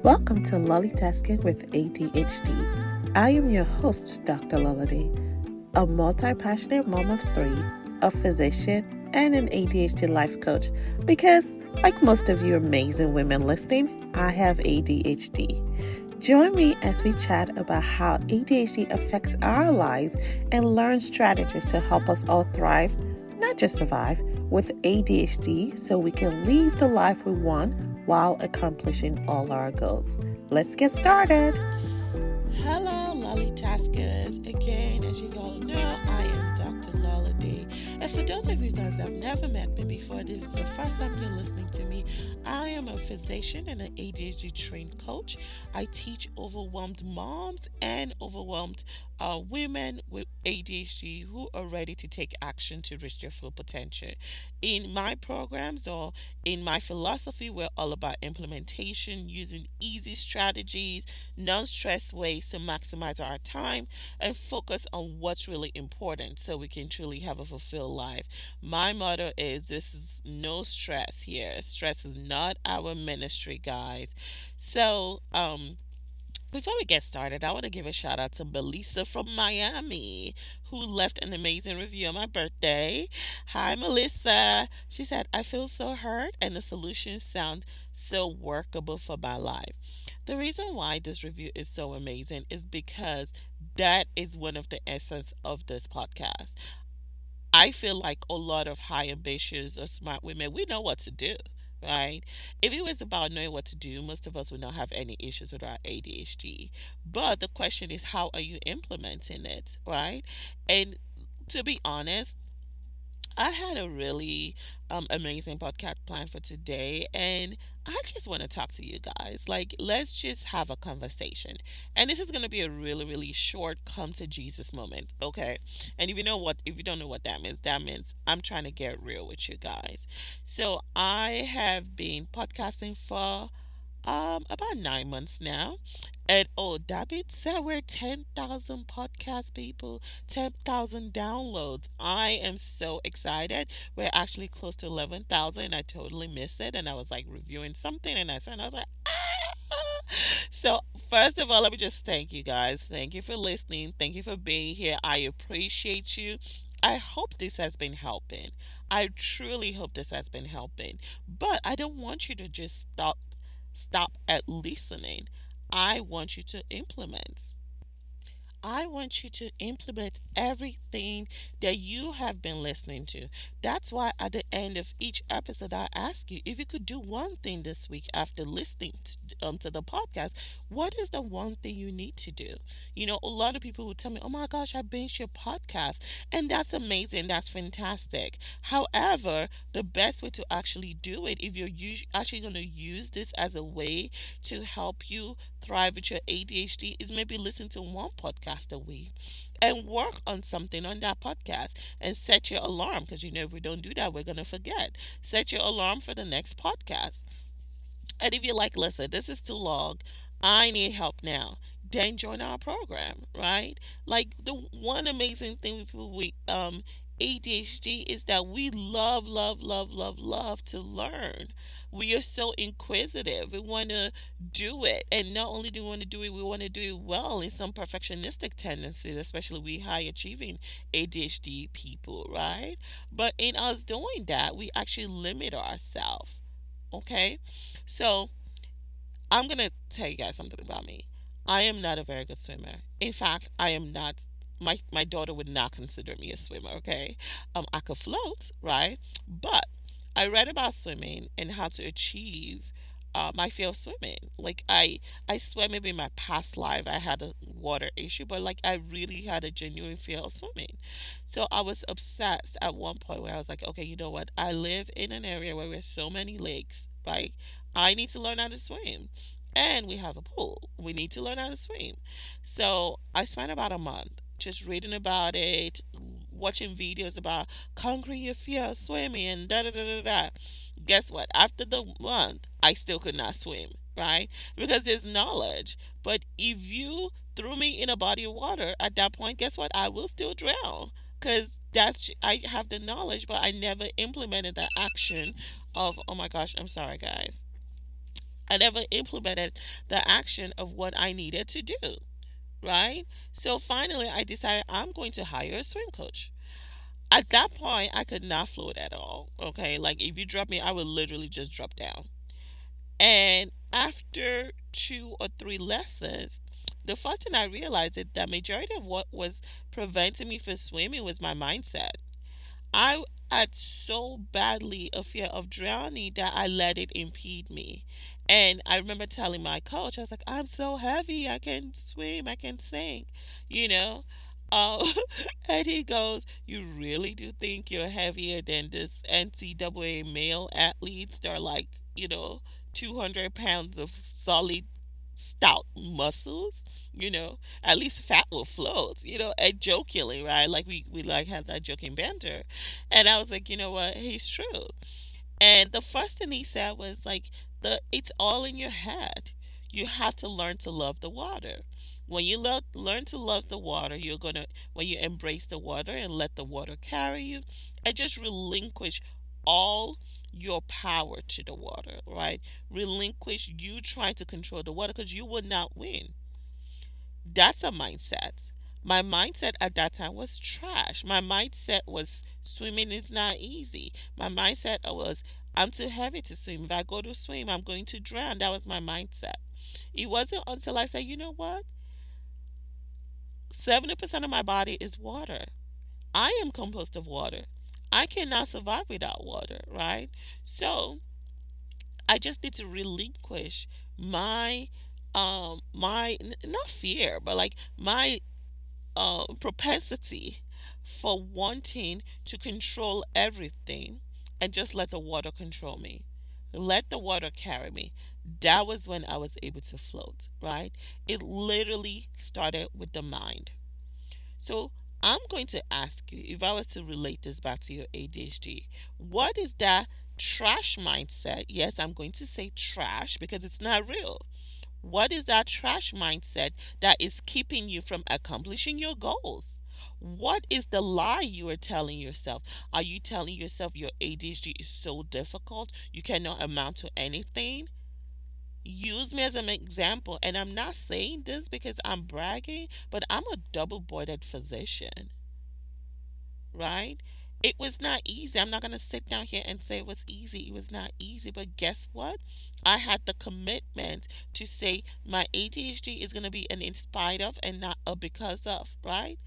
Welcome to LollieTasking with ADHD. I am your host, Dr. Lola, a multi-passionate mom of three, a physician, and an ADHD life coach because, like most of you amazing women listening, I have ADHD. Join me as we chat about how ADHD affects our lives and learn strategies to help us all thrive, not just survive, with ADHD so we can live the life we want while accomplishing all our goals. Let's get started. Hello, Lolly Taskers. Again, as you all know, I am Dr. Lola. And for those of you guys that have never met me before, this is the first time you're listening to me. I am a physician and an ADHD trained coach. I teach overwhelmed moms and overwhelmed women with ADHD who are ready to take action to reach their full potential. In my programs or in my philosophy, we're all about implementation using easy strategies, non-stress ways to maximize our time and focus on what's really important so we can truly have a fulfilled life. My motto is this is no stress here. Stress is not our ministry, guys. Before we get started, I want to give a shout out to Melissa from Miami who left an amazing review on my birthday. Hi, Melissa. She said, I feel so hurt and the solutions sound so workable for my life. The reason why this review is so amazing is because that is one of the essence of this podcast. I feel like a lot of high ambitious or smart women, we know what to do, right? If it was about knowing what to do, most of us would not have any issues with our ADHD. But the question is, how are you implementing it, right? And to be honest, I had a really amazing podcast plan for today, and I just want to talk to you guys. Like, let's just have a conversation. And this is going to be a really, really short come to Jesus moment, okay? And if you don't know what that means I'm trying to get real with you guys. So, I have been podcasting for about 9 months now. And oh, that being said, we're 10,000 podcast people, 10,000 downloads. I am so excited. We're actually close to 11,000. I totally missed it. And I was like reviewing something and I was like, ah. So, first of all, let me just thank you guys. Thank you for listening. Thank you for being here. I appreciate you. I hope this has been helping. I truly hope this has been helping. But I don't want you to just stop at listening. I want you to implement. I want you to implement everything that you have been listening to. That's why at the end of each episode, I ask you if you could do one thing this week after listening to the podcast. What is the one thing you need to do? You know, a lot of people would tell me, oh my gosh, I binged your podcast. And that's amazing. That's fantastic. However, the best way to actually do it, if you're actually going to use this as a way to help you thrive with your ADHD, is maybe listen to one podcast a week and work on something on that podcast and set your alarm because you know if we don't do that, we're going to forget. Set your alarm for the next podcast. And if you're like, listen, this is too long, I need help now, then join our program, right? Like the one amazing thing with people with ADHD is that we love, love, love, love, love to learn. We are so inquisitive. We want to do it. And not only do we want to do it, we want to do it well in some perfectionistic tendencies, especially we high achieving ADHD people, right? But in us doing that, we actually limit ourselves. Okay? So I'm gonna tell you guys something about me. I am not a very good swimmer. In fact, I am not. My daughter would not consider me a swimmer. Okay, I could float, right? But I read about swimming and how to achieve my fear of swimming. Like I swear maybe in my past life I had a water issue, but like I really had a genuine fear of swimming. So I was obsessed at one point where I was like, okay, you know what? I live in an area where there's so many lakes, right? I need to learn how to swim. And we have a pool. We need to learn how to swim. So I spent about a month just reading about it, watching videos about conquering your fear of swimming and da da da da da. Guess what? After the month, I still could not swim, right? Because there's knowledge. But if you threw me in a body of water at that point, guess what? I will still drown. Because I have the knowledge, but I never implemented the action of, oh my gosh, I'm sorry, guys. I never implemented the action of what I needed to do, right? So finally, I decided I'm going to hire a swim coach. At that point, I could not float at all. Okay, like if you drop me, I would literally just drop down. And after 2 or 3 lessons, the first thing I realized is that majority of what was preventing me from swimming was my mindset. I had so badly a fear of drowning that I let it impede me. And I remember telling my coach, I was like, I'm so heavy, I can swim, I can sing, you know. Uh, and he goes, you really do think you're heavier than this NCAA male athletes that are like, 200 pounds of solid stout muscles, at least fat will float, and jokingly, right? Like we like have that joking banter. And I was like, you know what? He's true. And the first thing he said was like, it's all in your head. You have to learn to love the water. When you learn to love the water, when you embrace the water and let the water carry you, and just relinquish all your power to the water, right? Relinquish you trying to control the water because you will not win. That's a mindset. My mindset at that time was trash. My mindset was swimming is not easy. My mindset was I'm too heavy to swim. If I go to swim, I'm going to drown. That was my mindset. It wasn't until I said, you know what? 70% of my body is water. I am composed of water. I cannot survive without water, right? So I just need to relinquish my not fear, but like my propensity for wanting to control everything and just let the water control me. Let the water carry me. That was when I was able to float, right? It literally started with the mind. So I'm going to ask you, if I was to relate this back to your ADHD, what is that trash mindset? Yes, I'm going to say trash because it's not real. What is that trash mindset that is keeping you from accomplishing your goals? What is the lie you are telling yourself? Are you telling yourself your ADHD is so difficult you cannot amount to anything? Use me as an example. And I'm not saying this because I'm bragging, but I'm a double boarded physician, right? It was not easy. I'm not going to sit down here and say it was easy. It was not easy. But guess what? I had the commitment to say my ADHD is going to be an in spite of and not a because of, right?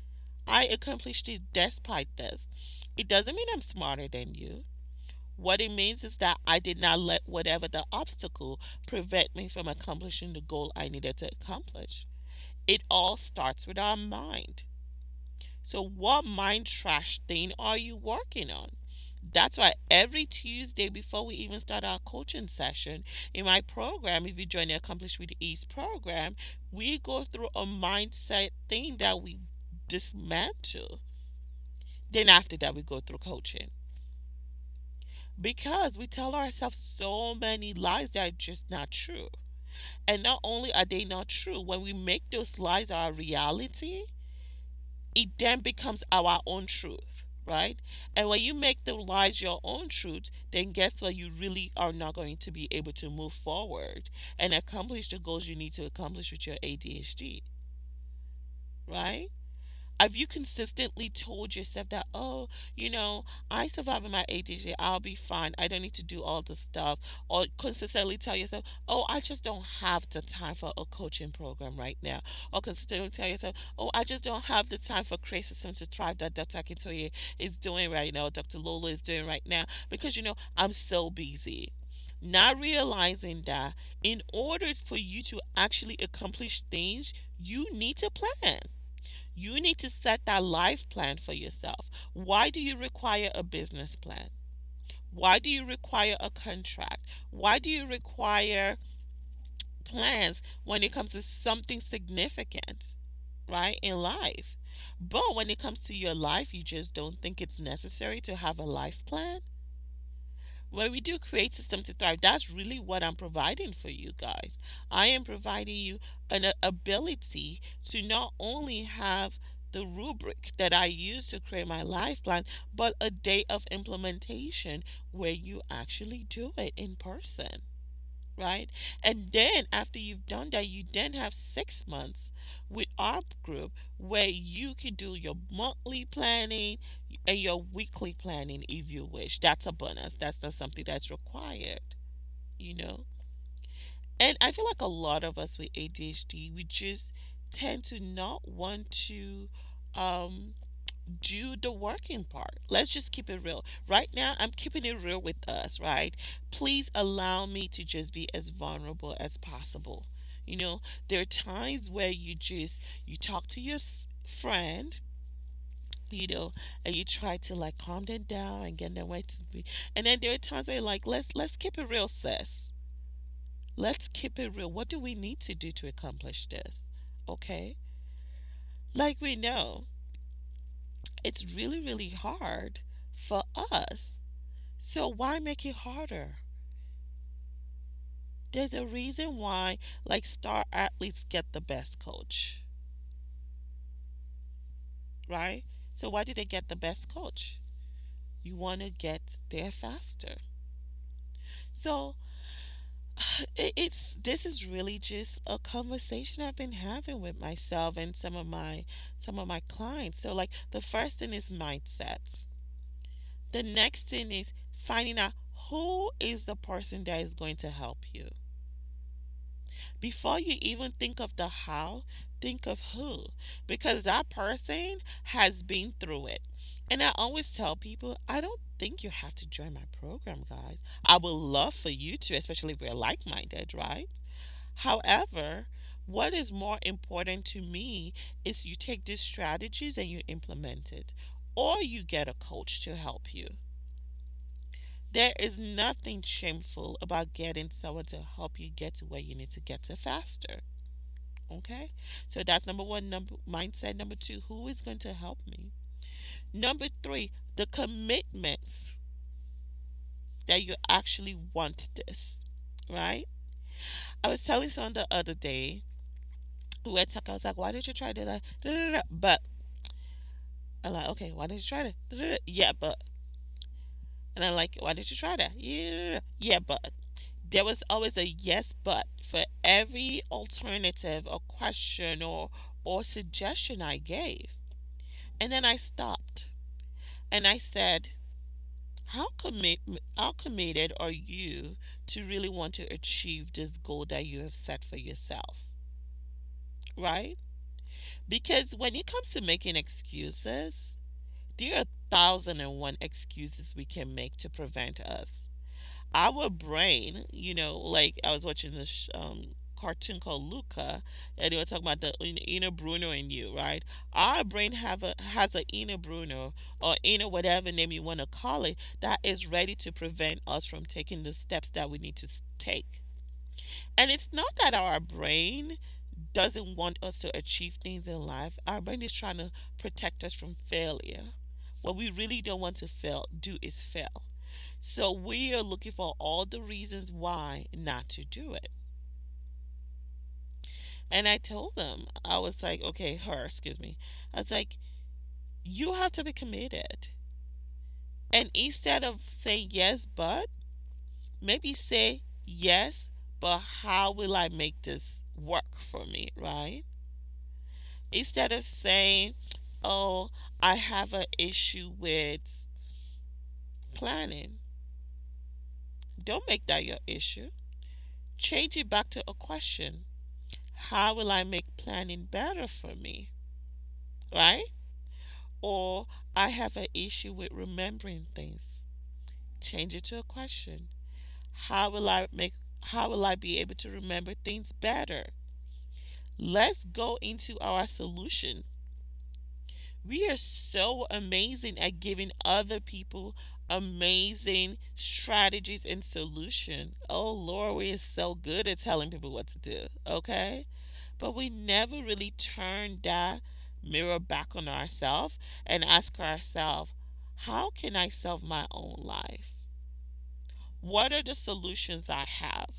I accomplished it despite this. It doesn't mean I'm smarter than you. What it means is that I did not let whatever the obstacle prevent me from accomplishing the goal I needed to accomplish. It all starts with our mind. So, what mind trash thing are you working on? That's why every Tuesday before we even start our coaching session in my program, if you join the Accomplish with Ease program, we go through a mindset thing that we dismantle. Then after that, we go through coaching. Because we tell ourselves so many lies that are just not true. And not only are they not true, when we make those lies our reality, it then becomes our own truth, right? And when you make the lies your own truth, then guess what? You really are not going to be able to move forward and accomplish the goals you need to accomplish with your ADHD, right? Have you consistently told yourself that, oh, I survive with my ADHD, I'll be fine, I don't need to do all the stuff? Or consistently tell yourself, oh, I just don't have the time for a coaching program right now? Or consistently tell yourself, oh, I just don't have the time for Create Systems to Thrive that Dr. Akintoye is doing right now, Dr. Lola is doing right now, because, I'm so busy. Not realizing that in order for you to actually accomplish things, you need to plan. You need to set that life plan for yourself. Why do you require a business plan? Why do you require a contract? Why do you require plans when it comes to something significant, right, in life? But when it comes to your life, you just don't think it's necessary to have a life plan? When we do Create System to Thrive, that's really what I'm providing for you guys. I am providing you an ability to not only have the rubric that I use to create my life plan, but a day of implementation where you actually do it in person. right? And then after you've done that, you then have 6 months with our group where you can do your monthly planning and your weekly planning if you wish. That's a bonus. That's not something that's required, you know? And I feel like a lot of us with ADHD, we just tend to not want to um do the working part. Let's just keep it real. Right now, I'm keeping it real with us, right? Please allow me to just be as vulnerable as possible. You know, there are times where you talk to your friend, and you try to like calm them down and get them way to be. And then there are times where you're like, let's keep it real, sis. Let's keep it real. What do we need to do to accomplish this? Okay? Like we know, it's really, really hard for us. So why make it harder? There's a reason why like star athletes get the best coach, right? So why do they get the best coach? You want to get there faster. So it's this is really just a conversation I've been having with myself and some of my clients. So like the first thing is mindsets. The next thing is finding out who is the person that is going to help you. Before you even think of the how, think of who. Because that person has been through it. And I always tell people, I don't think you have to join my program, guys. I would love for you to, especially if we're like minded, right? However, what is more important to me is you take these strategies and you implement it, or you get a coach to help you. There is nothing shameful about getting someone to help you get to where you need to get to faster. Okay? So that's number one, number mindset. Number two, who is going to help me? Number three, the commitments that you actually want this. Right? I was telling someone the other day who had talked, I was like, why did you try to do that? Da, da, da, But I'm like, okay, why did you try to? Da, da, da. Yeah, but and I'm like, why did you try that? Yeah, yeah, but there was always a yes but for every alternative or question or suggestion I gave. And then I stopped and I said, how committed are you to really want to achieve this goal that you have set for yourself? Right? Because when it comes to making excuses, there are 1,001 excuses we can make to prevent us. Our brain, like I was watching this cartoon called Luca, and they were talking about the inner Bruno in you, right? Our brain has an inner Bruno or inner whatever name you want to call it that is ready to prevent us from taking the steps that we need to take. And it's not that our brain doesn't want us to achieve things in life. Our brain is trying to protect us from failure. What we really don't want to do is fail. So we are looking for all the reasons why not to do it. And I told them, I was like, okay, excuse me. I was like, you have to be committed. And instead of saying yes, but maybe say yes, but how will I make this work for me, right? Instead of saying, oh, I have an issue with planning, don't make that your issue. Change it back to a question. How will I make planning better for me? Right? Or I have an issue with remembering things. Change it to a question. How will I be able to remember things better? Let's go into our solution. We are so amazing at giving other people amazing strategies and solution. Oh Lord, we are so good at telling people what to do. Okay? But we never really turn that mirror back on ourselves and ask ourselves, how can I solve my own life? What are the solutions I have?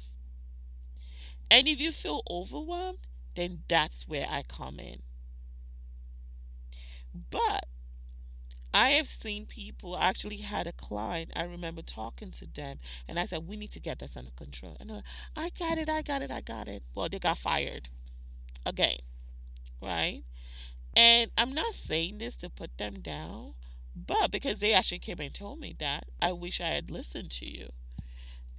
And if you feel overwhelmed, then that's where I come in. But I have seen people. I actually had a client. I remember talking to them, and I said, "We need to get this under control." And they're like, "I got it. I got it. I got it." Well, they got fired again, right? And I'm not saying this to put them down, but because they actually came and told me that, I wish I had listened to you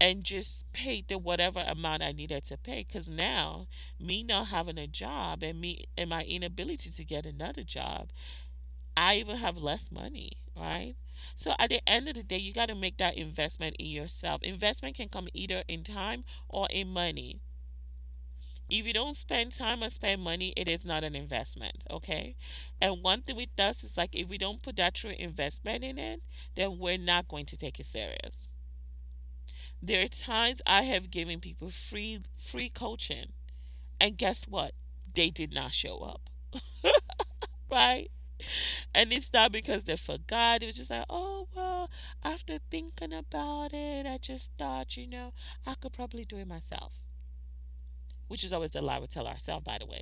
and just paid the whatever amount I needed to pay. Because now, me not having a job and me and my inability to get another job, I even have less money, right? So at the end of the day, you got to make that investment in yourself. Investment can come either in time or in money. If you don't spend time or spend money, it is not an investment, okay? And one thing with us is like if we don't put that true investment in it, then we're not going to take it serious. There are times I have given people free coaching, and guess what? They did not show up, right? And it's not because they forgot. It was just like, oh well, after thinking about it, I just thought, I could probably do it myself. Which is always the lie we tell ourselves, by the way.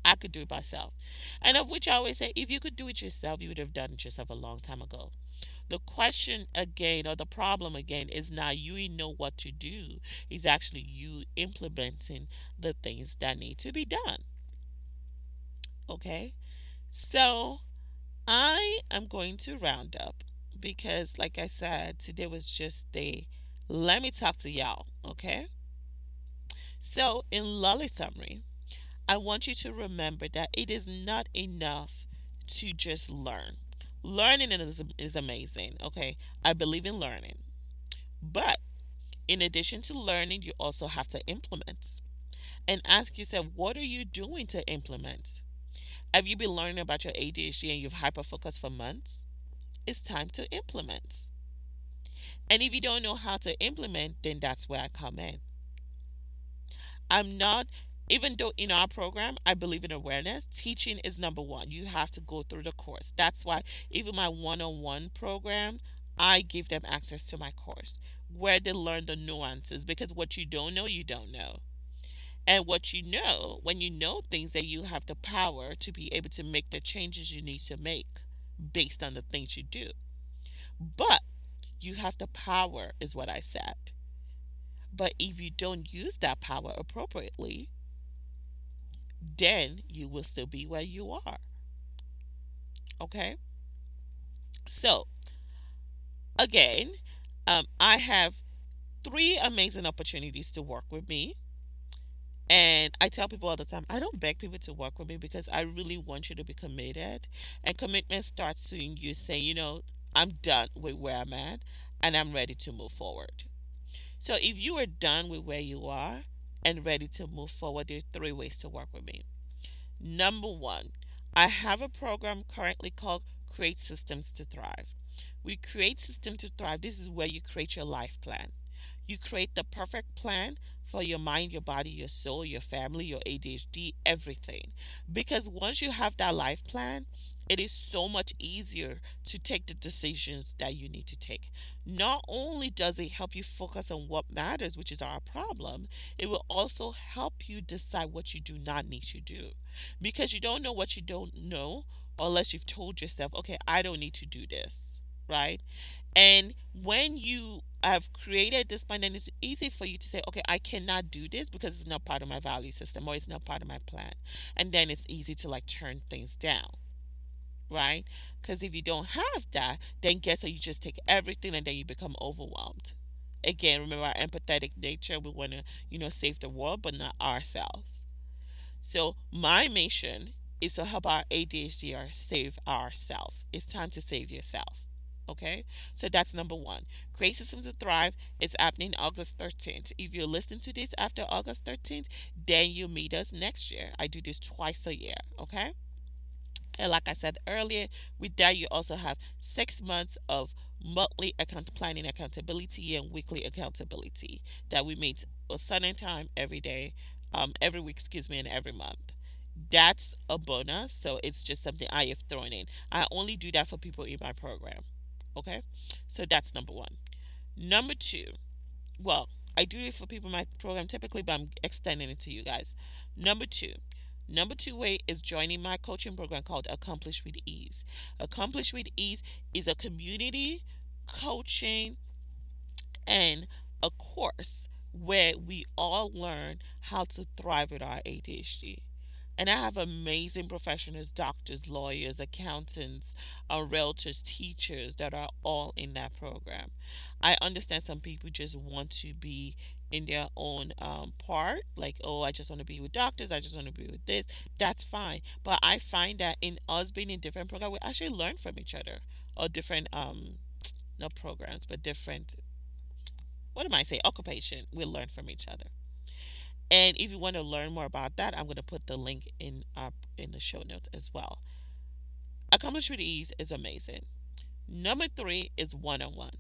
I could do it myself. And of which I always say, if you could do it yourself, you would have done it yourself a long time ago. The question again, or the problem again, is not you know what to do. It's actually you implementing the things that need to be done. Okay? So I am going to round up because, like I said, today was just the let me talk to y'all. Okay? So, in Lolly summary, I want you to remember that it is not enough to just learn. Learning is amazing, okay? I believe in learning. But in addition to learning, you also have to implement and ask yourself, what are you doing to implement? Have you been learning about your ADHD and you've hyperfocused for months? It's time to implement. And if you don't know how to implement, then that's where I come in. I'm not, even though in our program, I believe in awareness, teaching is number one. You have to go through the course. That's why even my one on one program, I give them access to my course where they learn the nuances because what you don't know, you don't know. And what you know, when you know things, that you have the power to be able to make the changes you need to make based on the things you do. But you have the power, is what I said. But if you don't use that power appropriately, then you will still be where you are. Okay? So, again, I have three amazing opportunities to work with me. And I tell people all the time, I don't beg people to work with me because I really want you to be committed. And commitment starts when you say, I'm done with where I'm at and I'm ready to move forward. So if you are done with where you are and ready to move forward, there are three ways to work with me. Number one, I have a program currently called Create Systems to Thrive. We create systems to thrive. This is where you create your life plan. You create the perfect plan for your mind, your body, your soul, your family, your ADHD, everything. Because once you have that life plan, it is so much easier to take the decisions that you need to take. Not only does it help you focus on what matters, which is our problem, it will also help you decide what you do not need to do. Because you don't know what you don't know unless you've told yourself, okay, I don't need to do this, right? And when you have created this plan, then it's easy for you to say, okay, I cannot do this because it's not part of my value system or it's not part of my plan. And then it's easy to like turn things down, right? Because if you don't have that, then guess what? You just take everything and then you become overwhelmed. Again, remember our empathetic nature. We want to, save the world, but not ourselves. So my mission is to help our ADHD save ourselves. It's time to save yourself. Okay, so that's number one. Create Systems to Thrive is happening August 13th. If you're listening to this after August 13th, then you meet us next year. I do this twice a year. Okay, and like I said earlier, with that, you also have 6 months of monthly account planning accountability and weekly accountability that we meet a certain time every day, every week, excuse me, and every month. That's a bonus. So it's just something I have thrown in. I only do that for people in my program. Okay. So that's number one. Number two, well, I do it for people in my program typically, but I'm extending it to you guys. Number two, Number two way is joining my coaching program called Accomplish with Ease. Accomplish with Ease is a community coaching and a course where we all learn how to thrive with our ADHD. And I have amazing professionals, doctors, lawyers, accountants, realtors, teachers that are all in that program. I understand some people just want to be in their own part, like, oh, I just want to be with doctors, I just want to be with this. That's fine. But I find that in us being in different programs, we actually learn from each other, or different, not programs, but different, what am I saying, occupation. We learn from each other. And if you want to learn more about that, I'm going to put the link in up in the show notes as well. Accomplish with Ease is amazing. Number three is one-on-one.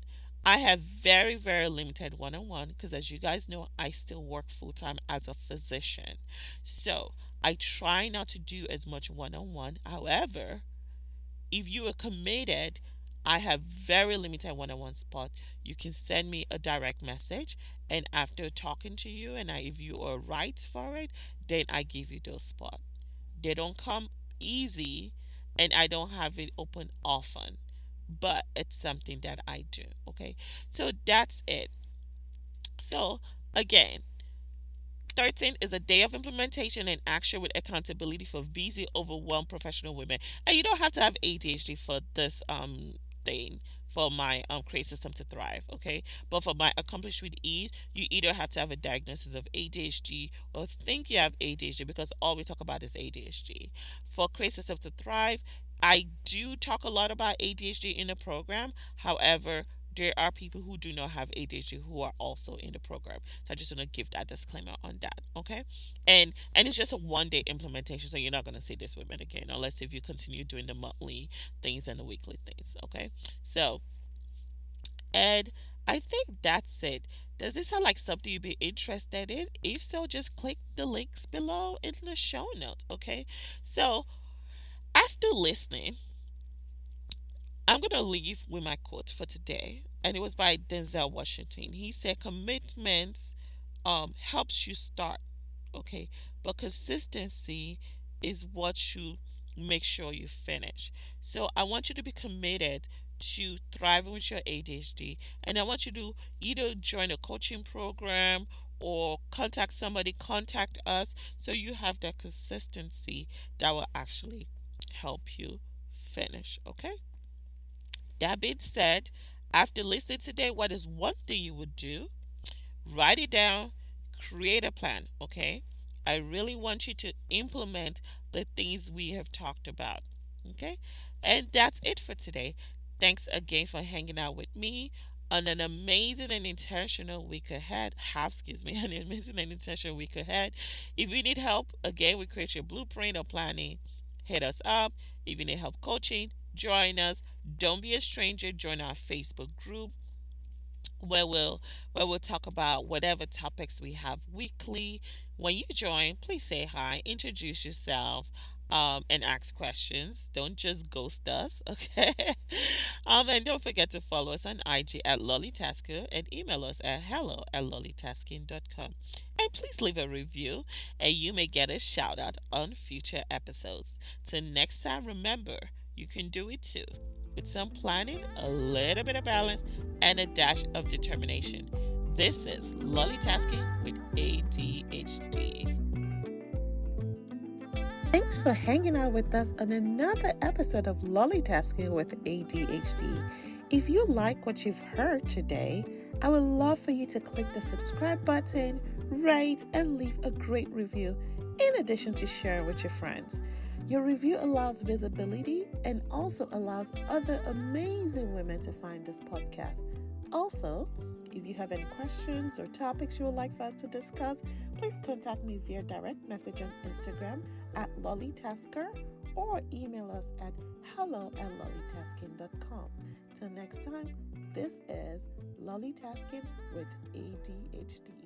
I have very, very limited one-on-one because, as you guys know, I still work full-time as a physician. So I try not to do as much one-on-one. However, if you are committed, I have very limited one-on-one spot. You can send me a direct message, and after talking to you, and if you are right for it, then I give you those spot. They don't come easy, and I don't have it open often, but it's something that I do. Okay, so that's it. So again, 13 is a day of implementation and action with accountability for busy, overwhelmed professional women. And you don't have to have ADHD for this thing, for my create system to thrive, okay? But for my accomplish with ease, you either have to have a diagnosis of ADHD or think you have ADHD, because all we talk about is ADHD. For create system to thrive, I do talk a lot about ADHD in the program. However, there are people who do not have ADHD who are also in the program. So I just want to give that disclaimer on that, okay? And it's just a 1 day implementation, so you're not going to see this women again unless if you continue doing the monthly things and the weekly things, okay? So, Ed, I think that's it. Does this sound like something you'd be interested in? If so, just click the links below in the show notes, okay? So after listening, I'm going to leave with my quote for today, and it was by Denzel Washington. He said, "Commitment helps you start, okay, but consistency is what you make sure you finish." So I want you to be committed to thriving with your ADHD, and I want you to either join a coaching program or contact somebody, contact us, so you have that consistency that will actually help you finish, okay? That being said, after listening today, what is one thing you would do? Write it down, create a plan, okay? I really want you to implement the things we have talked about, okay? And that's it for today. Thanks again for hanging out with me on an amazing and intentional week ahead. Excuse me, an amazing and intentional week ahead. If you need help, again, we create your blueprint or planning. Hit us up. If you need help coaching, join us. Don't be a stranger. Join our Facebook group where we'll talk about whatever topics we have weekly. When you join, please say hi, introduce yourself, and ask questions. Don't just ghost us, okay? And don't forget to follow us on IG at LollieTasker and email us at hello@LollieTasking.com. And please leave a review, and you may get a shout out on future episodes. Till next time, remember, you can do it too. With some planning, a little bit of balance, and a dash of determination. This is LollieTasking with ADHD. Thanks for hanging out with us on another episode of LollieTasking with ADHD. If you like what you've heard today, I would love for you to click the subscribe button, rate, and leave a great review, in addition to sharing with your friends. Your review allows visibility and also allows other amazing women to find this podcast. Also, if you have any questions or topics you would like for us to discuss, please contact me via direct message on Instagram at LollieTasker or email us at hello@LollieTasking.com. Till next time, this is LollieTasking with ADHD.